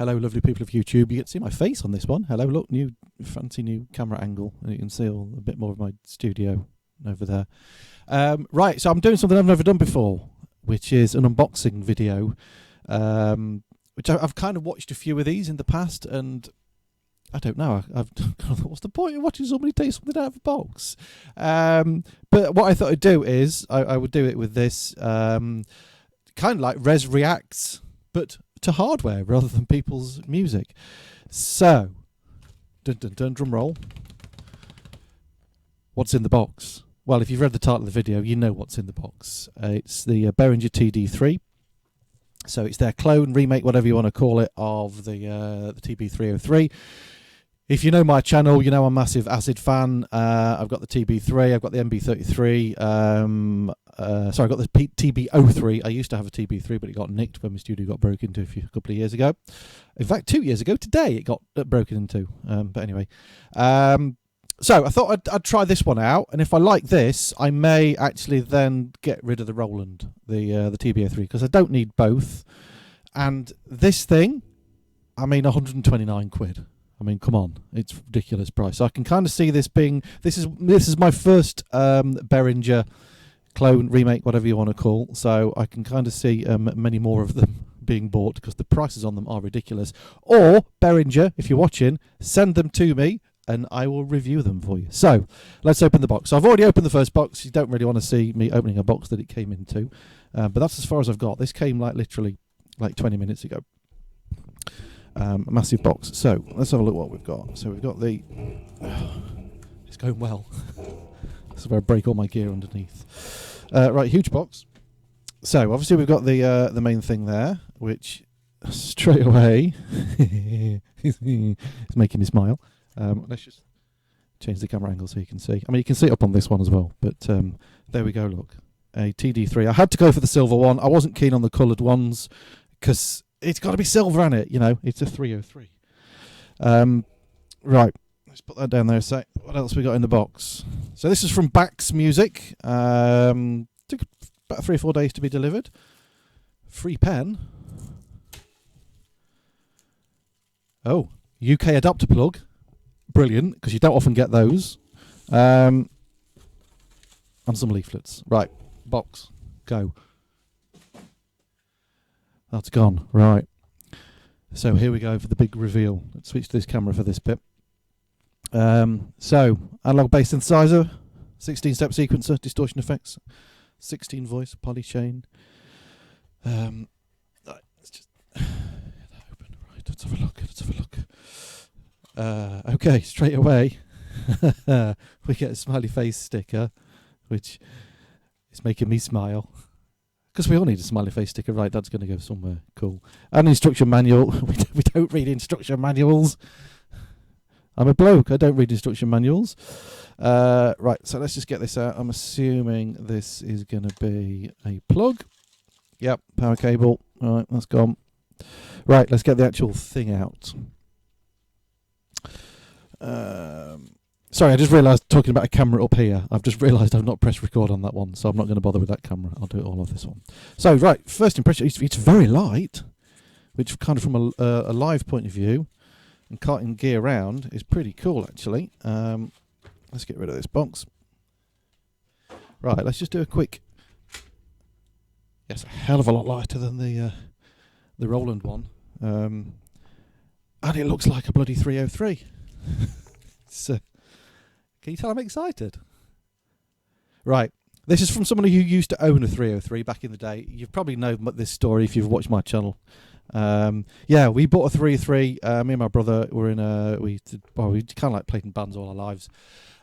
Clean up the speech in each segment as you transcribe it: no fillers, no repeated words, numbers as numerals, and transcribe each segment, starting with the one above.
Hello, lovely people of YouTube. You get to see my face on this one. Hello, look, fancy new camera angle. And you can see a bit more of my studio over there. Right, so I'm doing something I've never done before, which is an unboxing video, which I've kind of watched a few of these in the past, and I don't know. I've what's the point of watching somebody take something out of a box? But what I thought I'd do is I would do it with this kind of like Res Reacts, but to hardware rather than people's music. So, drum roll. What's in the box? Well, if you've read the title of the video, you know what's in the box. It's the Behringer TD-3. So it's their clone, remake, whatever you want to call it, of the TB303. If you know my channel, you know I'm a massive Acid fan. I've got the TB3, I've got the MB33. Sorry, I've got the TB03. I used to have a TB3, but it got nicked when my studio got broken into a couple of years ago. In fact, 2 years ago today, it got broken into. But anyway. So I thought I'd try this one out, and if I like this, I may actually then get rid of the Roland, the TB03, because I don't need both. And this thing, I mean, 129 quid. I mean, come on, it's a ridiculous price. So I can kind of see this being this is my first Behringer clone, remake, whatever you want to call. So I can kind of see many more of them being bought because the prices on them are ridiculous. Or Behringer, if you're watching, send them to me and I will review them for you. So let's open the box. So I've already opened the first box. You don't really want to see me opening a box that it came into, but that's as far as I've got. This came literally 20 minutes ago. A massive box. So let's have a look what we've got. So we've got the it's going well. This is where I break all my gear underneath. Right, huge box. So obviously we've got the main thing there, which straight away is making me smile. Let's just change the camera angle so you can see. I mean, you can see it up on this one as well, but there we go, look. A TD3. I had to go for the silver one. I wasn't keen on the coloured ones because it's got to be silver on it, you know. It's a 303. Right, let's put that down there a sec. What else we got in the box? So this is from Bax Music. Took about 3 or 4 days to be delivered. Free pen. Oh, UK adapter plug. Brilliant, because you don't often get those. And some leaflets. Right, box, go. That's gone. Right. So here we go for the big reveal. Let's switch to this camera for this bit. So, analog bass synthesizer, 16-step sequencer, distortion effects, 16 voice, polychain. Right, let's just get that open. Right, let's have a look. Okay, straight away we get a smiley face sticker, which is making me smile. Because we all need a smiley face sticker, right? That's going to go somewhere cool. An instruction manual. We don't read instruction manuals. I'm a bloke. I don't read instruction manuals. Right, so let's just get this out. I'm assuming this is going to be a plug. Yep, power cable. All right, that's gone. Right, let's get the actual thing out. Sorry, I just realised, talking about a camera up here, I've just realised I've not pressed record on that one, so I'm not going to bother with that camera. I'll do it all of this one. So, right, first impression, it's very light, which kind of from a live point of view, and carting gear around is pretty cool, actually. Let's get rid of this box. Right, let's just do a quick... Yes, a hell of a lot lighter than the Roland one. And it looks like a bloody 303. So... Can you tell I'm excited? Right. This is from somebody who used to own a 303 back in the day. You've probably known this story if you've watched my channel. Yeah, we bought a 303. Me and my brother were in we kind of like played in bands all our lives.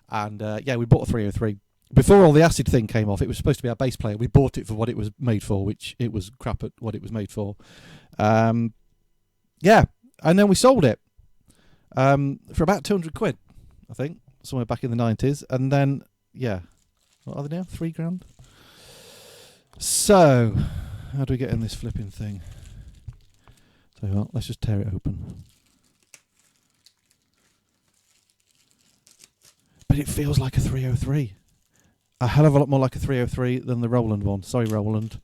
And yeah, we bought a 303. Before all the acid thing came off, it was supposed to be our bass player. We bought it for what it was made for, which it was crap at what it was made for. Yeah, and then we sold it for about 200 quid, I think. Somewhere back in the 90s, and then yeah, what are they now? £3,000. So, how do we get in this flipping thing? So well, let's just tear it open. But it feels like a 303, a hell of a lot more like a 303 than the Roland one. Sorry, Roland.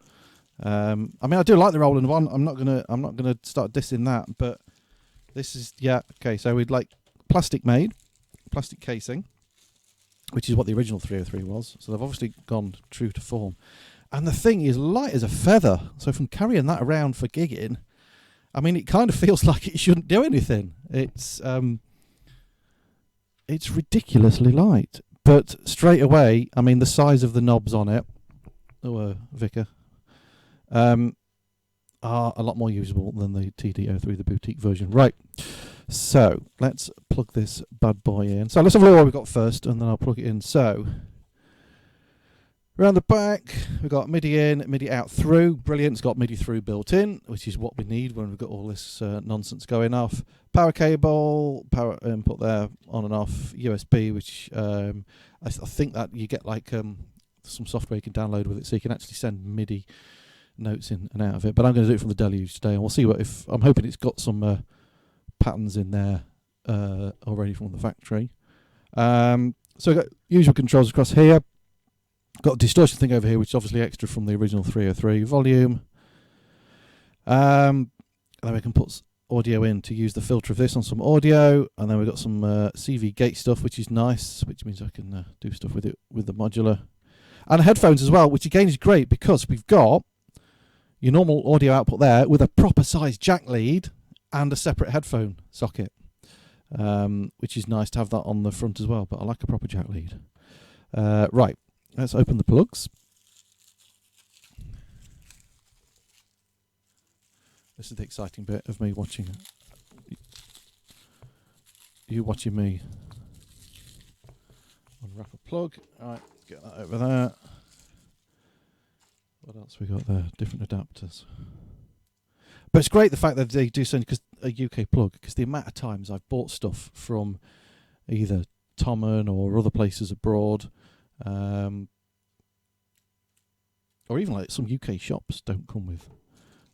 I mean, I do like the Roland one. I'm not gonna start dissing that, but This is, yeah, okay, so we'd like plastic casing, which is what the original 303 was. So they've obviously gone true to form. And the thing is light as a feather. So from carrying that around for gigging, I mean, it kind of feels like it shouldn't do anything. It's ridiculously light. But straight away, I mean, the size of the knobs on it, Vicar, are a lot more usable than the TD-03, the boutique version. Right, so let's plug this bad boy in. So let's have a look at what we've got first, and then I'll plug it in. So around the back, we've got MIDI in, MIDI out through. Brilliant, it's got MIDI through built in, which is what we need when we've got all this nonsense going off. Power cable, power input there, on and off. USB, which I think that you get like some software you can download with it, so you can actually send MIDI notes in and out of it. But I'm going to do it from the Deluge today, and we'll see what if. I'm hoping it's got some patterns in there already from the factory. So we've got usual controls across here. Got a distortion thing over here, which is obviously extra from the original 303. Volume. And then we can put audio in to use the filter of this on some audio, and then we've got some CV gate stuff, which is nice, which means I can do stuff with it with the modular. And headphones as well, which again is great because we've got your normal audio output there with a proper size jack lead and a separate headphone socket, which is nice to have that on the front as well, but I like a proper jack lead. Right, let's open the plugs. This is the exciting bit of me watching you watching me unwrap a plug. Alright, get that over there. What else we got there? Different adapters. But it's great the fact that they do send a UK plug, because the amount of times I've bought stuff from either Tommen or other places abroad, or even like some UK shops don't come with.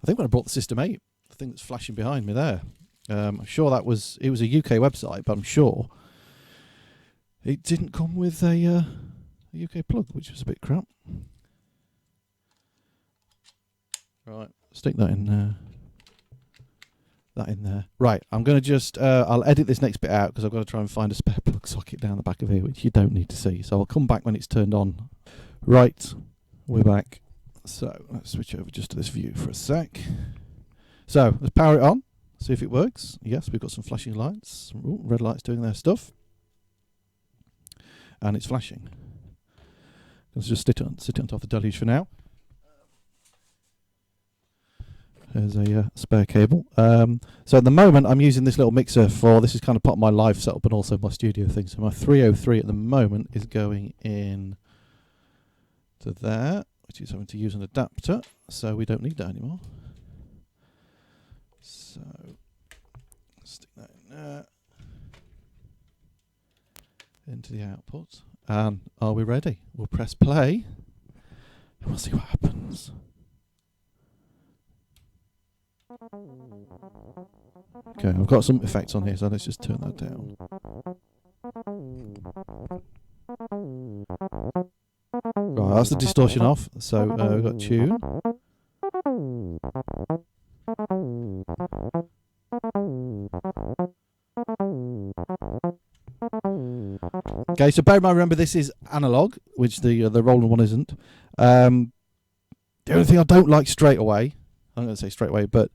I think when I bought the System 8, the thing that's flashing behind me there, I'm sure it was a UK website, but I'm sure it didn't come with a UK plug, which was a bit crap. Right, stick that in there. Right, I'm going to just, I'll edit this next bit out because I've got to try and find a spare plug socket down the back of here, which you don't need to see. So I'll come back when it's turned on. Right, we're back. So let's switch over just to this view for a sec. So let's power it on, see if it works. Yes, we've got some flashing lights. Ooh, red lights doing their stuff. And it's flashing. Let's just sit on top of the Deluge for now. There's a spare cable. So at the moment I'm using this little mixer for, this is kind of part of my live setup and also my studio thing. So my 303 at the moment is going in to there, which is having to use an adapter, so we don't need that anymore. So stick that in there, into the output, and are we ready? We'll press play and we'll see what happens. Okay, I've got some effects on here, so let's just turn that down. Right, that's the distortion off. So we've got tune. Okay, so bear in mind, remember this is analog, which the Roland one isn't. The only thing I don't like straight away, I'm going to say straight away, but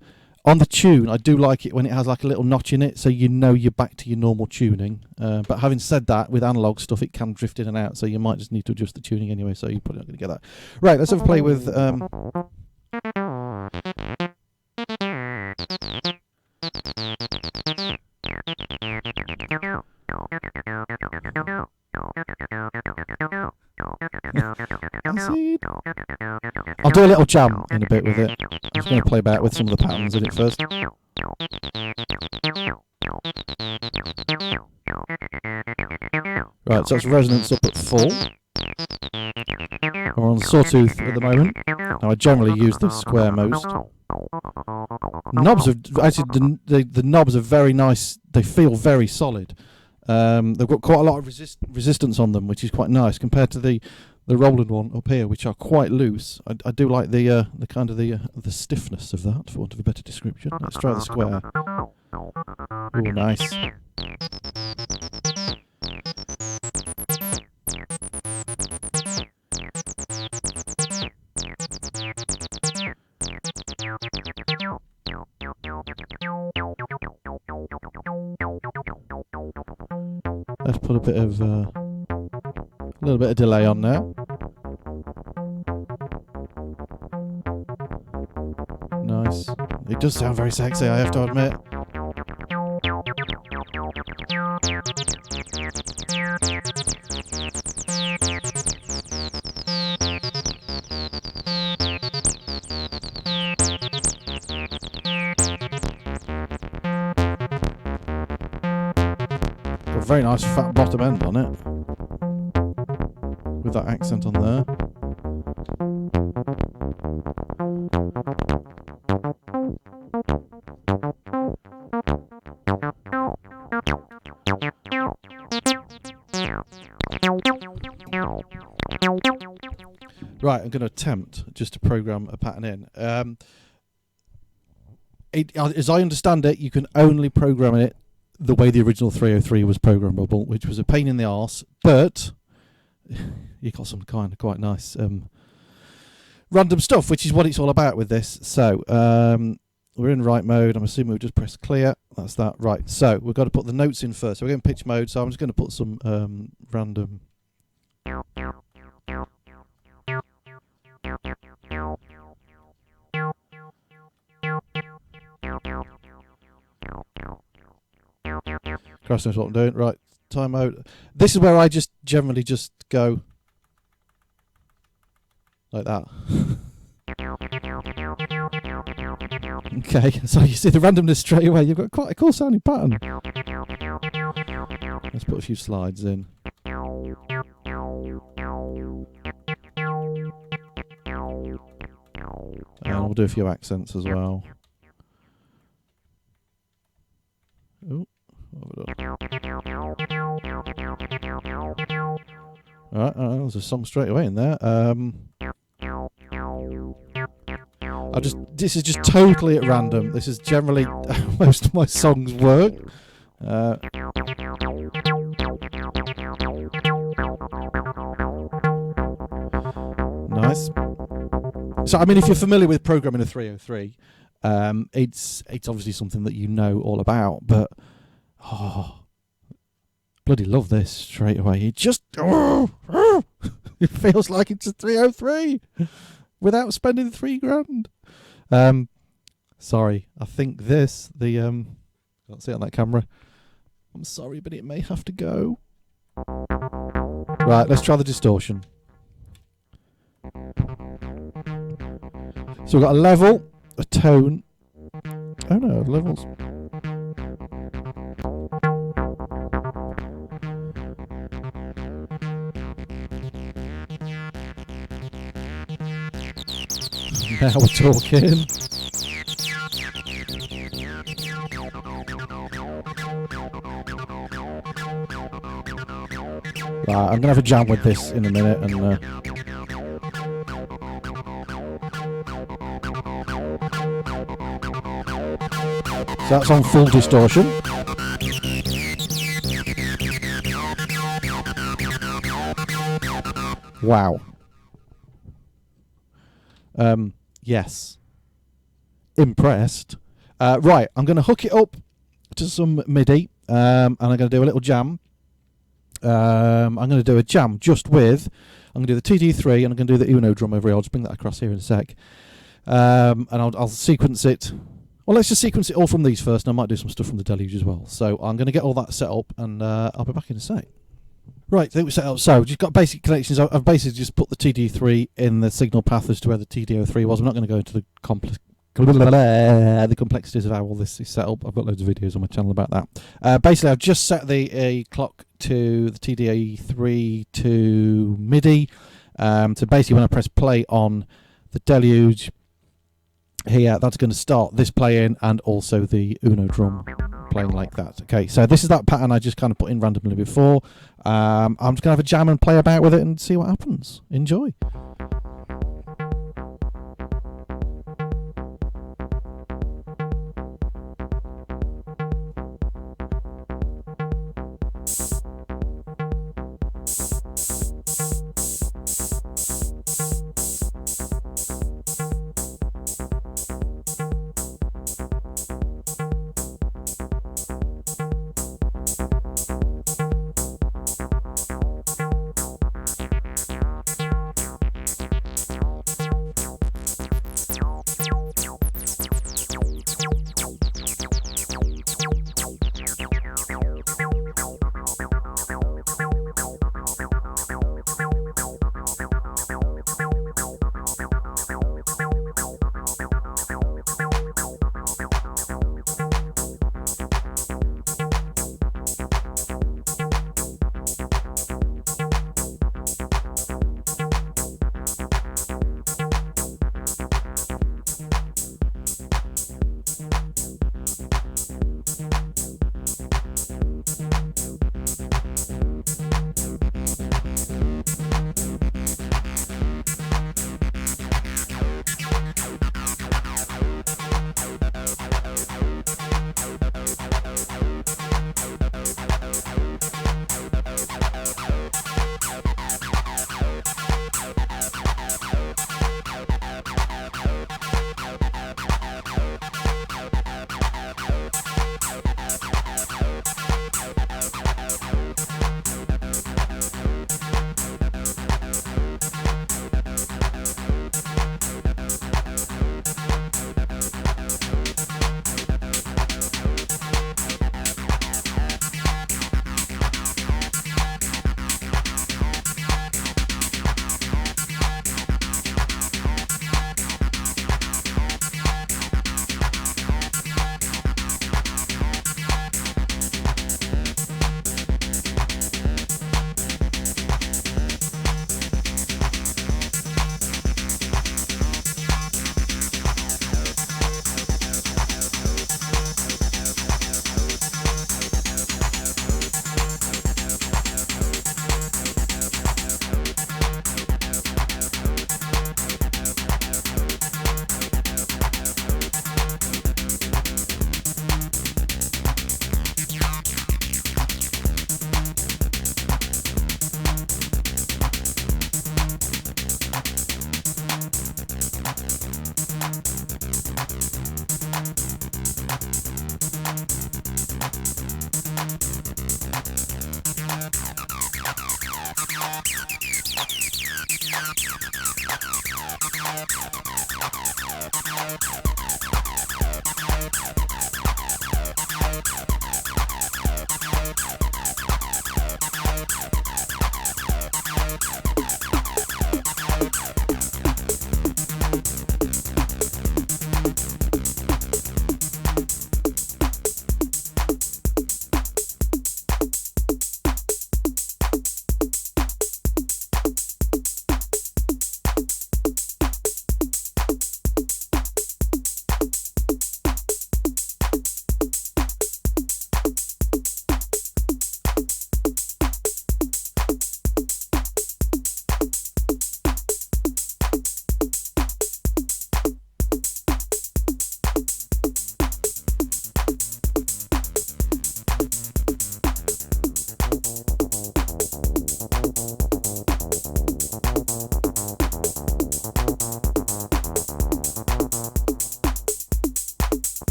on the tune, I do like it when it has like a little notch in it, so you know you're back to your normal tuning. But having said that, with analog stuff, it can drift in and out, so you might just need to adjust the tuning anyway, so you're probably not going to get that. Right, let's have a play with... I'll do a little jam in a bit with it. I'm just going to play back with some of the patterns in it first. Right, so it's resonance up at full. We're on sawtooth at the moment. Now I generally use the square most. Knobs are actually the knobs are very nice. They feel very solid. They've got quite a lot of resistance on them, which is quite nice compared to the Roland one up here, which are quite loose. I do like the kind of the stiffness of that, for want of a better description. Let's try the square. Ooh, nice. Let's put a little bit of delay on now. Nice. It does sound very sexy, I have to admit. Got a very nice fat bottom end on it, with that accent on there. Right, I'm going to attempt just to program a pattern in. As I understand it, you can only program it the way the original 303 was programmable, which was a pain in the arse, but you got some kind of quite nice random stuff, which is what it's all about with this. So we're in write mode. I'm assuming we'll just press clear. That's that. Right, so we've got to put the notes in first. So we're in pitch mode, so I'm just going to put some random... Christ knows what I'm doing. Right, time out. This is where I just generally just go like that. Okay, so you see the randomness straight away. You've got quite a cool sounding pattern. Let's put a few slides in. And we'll do a few accents as well. Ooh. Alright, there's a song straight away in there. This is just totally at random. This is generally how most of my songs work. Nice. So, I mean, if you're familiar with programming a 303, it's obviously something that you know all about, but bloody love this straight away. It just it feels like it's a 303 without spending $3,000. Sorry, I think this can't see it on that camera. I'm sorry, but it may have to go. Right, let's try the distortion. So we've got a level, a tone. Oh no, levels. Now we're talking. Right, I'm gonna have a jam with this in a minute, and so that's on full distortion. Wow. Yes. Impressed. Right, I'm going to hook it up to some MIDI, and I'm going to do a little jam. I'm going to do a jam just with... I'm going to do the TD-3, and I'm going to do the Uno drum over here. I'll just bring that across here in a sec. And I'll sequence it. Well, let's just sequence it all from these first, and I might do some stuff from the Deluge as well. So I'm going to get all that set up, and I'll be back in a sec. Right, I think we're set up. So, just got basic connections. I've basically just put the TD3 in the signal path as to where the TD-03 was. I'm not going to go into the complexities of how all this is set up. I've got loads of videos on my channel about that. Basically, I've just set the clock to the TD-3 to MIDI. So basically, when I press play on the Deluge here, that's going to start this playing and also the Uno drum playing like that. Okay, so this is that pattern I just kind of put in randomly before. I'm just going to have a jam and play about with it and see what happens. Enjoy.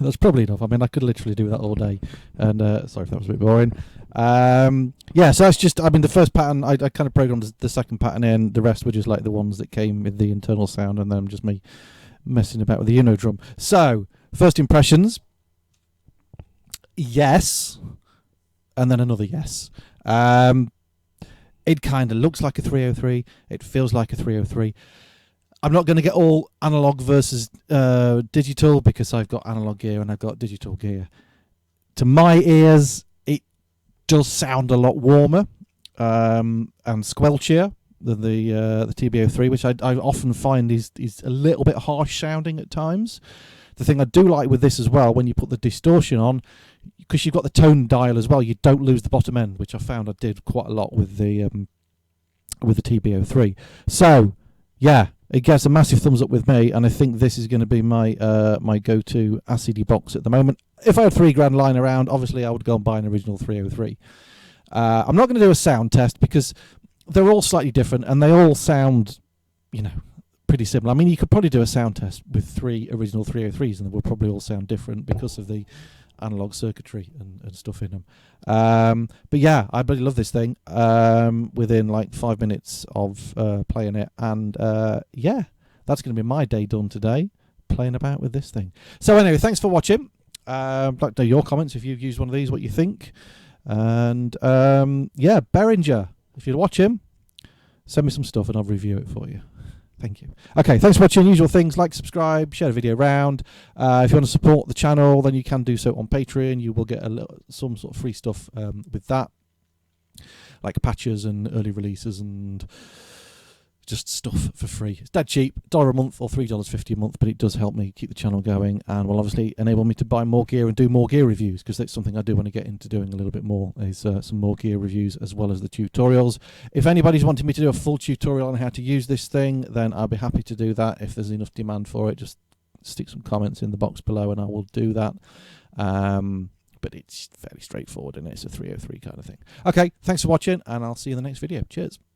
That's probably enough. I mean, I could literally do that all day. And sorry if that was a bit boring. Yeah, so that's just, I mean, the first pattern, I kind of programmed the second pattern in. The rest were just like the ones that came with the internal sound, and then just me messing about with the Uno drum. So, first impressions, yes, and then another yes. It kind of looks like a 303. It feels like a 303. I'm not going to get all analog versus digital because I've got analog gear and I've got digital gear. To my ears, it does sound a lot warmer and squelchier than the TB-03, which I often find is a little bit harsh sounding at times. The thing I do like with this as well, when you put the distortion on, because you've got the tone dial as well, you don't lose the bottom end, which I found I did quite a lot with the TB-03. So, yeah, it gets a massive thumbs up with me, and I think this is going to be my my go-to ACD box at the moment. If I had £3,000 lying around, obviously I would go and buy an original 303. I'm not going to do a sound test because they're all slightly different, and they all sound, you know, pretty similar. I mean, you could probably do a sound test with 3 original 303s, and they will probably all sound different because of the analog circuitry and stuff in them. But yeah, I really love this thing. Within like 5 minutes of playing it, and yeah, that's going to be my day done today, playing about with this thing. So anyway, thanks for watching. I'd like to know your comments if you've used one of these, what you think. And yeah, Behringer, if you'd watch him, send me some stuff and I'll review it for you. Thank you. Okay, thanks for watching. Usual things, like, subscribe, share the video around. If you want to support the channel, then you can do so on Patreon. You will get some sort of free stuff with that, like patches and early releases and just stuff for free. It's dead cheap, $1 a month or $3.50 a month, but it does help me keep the channel going and will obviously enable me to buy more gear and do more gear reviews, because that's something I do want to get into doing a little bit more, is some more gear reviews as well as the tutorials. If anybody's wanting me to do a full tutorial on how to use this thing, then I'll be happy to do that. If there's enough demand for it, just stick some comments in the box below and I will do that. But it's fairly straightforward and it's a 303 kind of thing. Okay, thanks for watching and I'll see you in the next video. Cheers.